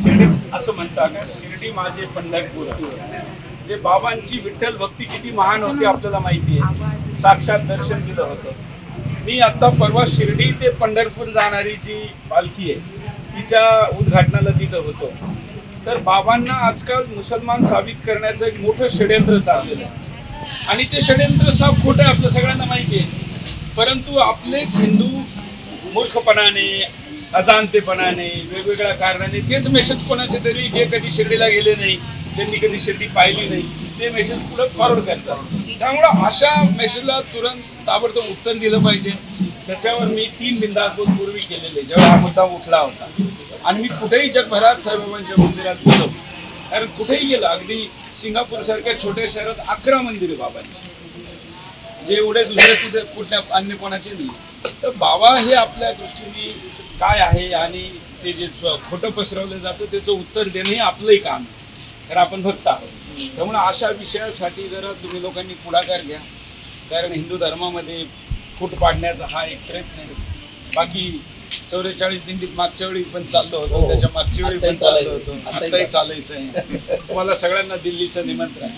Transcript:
शिर्डी असं म्हणतात का, शिर्डी माझे पंढरपूर. जे बाबांची विठ्ठल भक्ती किती महान होती आपल्याला माहिती आहे. साक्षात दर्शन दिलं होतं. मी आता परवा शिर्डी ते पंढरपूर जाणारी जी पालखी आहे तिच्या उद्घाटनाला तिथं होतो. तर बाबांना आजकाल मुसलमान साबित करण्याचं एक मोठं षड्यंत्र चाललेलं आहे आणि ते षड्यंत्र साफ खोटं आहे, आपल्या सगळ्यांना माहिती आहे. परंतु आपलेच हिंदू मूर्खपणाने, अजाणतेपणाने, वेगवेगळ्या कारणाने तेच मेसेज कोणाचे तरी जे कधी शिर्डीला गेले नाही, त्यांनी कधी शिर्डी पाहिली नाही, ते मेसेज पुढे फॉरवर्ड करतात. त्यामुळं अशा मेसेजला तुरंत ताबडतोब उत्तर दिलं पाहिजे. त्याच्यावर मी 3 बिनधास्त पूर्वी केलेले जेव्हा हा मुद्दा उठला होता. आणि मी कुठेही जगभरात साईबाबांच्या मंदिरात गेलो, कारण कुठेही गेलं, अगदी सिंगापूर सारख्या छोट्या शहरात 11 मंदिरे बाबांची, जे एवढे दुसरे कुठे कुठल्या अन्य कोणाचे नाही. तर बाबा हे आपल्या दृष्टीने काय आहे आणि ते जे खोटं पसरवलं जातं त्याचं उत्तर देणं हे आपलंही काम आहे, कारण आपण भक्त आहोत. त्यामुळे अशा विषयासाठी जरा तुम्ही लोकांनी पुढाकार घ्या, कारण हिंदू धर्मामध्ये फूट पाडण्याचा हा एक प्रयत्न आहे. बाकी 44 दिंडीत मागच्या वेळी पण चाललो होतो, त्याच्या मागच्या वेळी पण चाललो होतो, आताही चालायचं आहे. तुम्हाला सगळ्यांना दिल्लीचं निमंत्रण.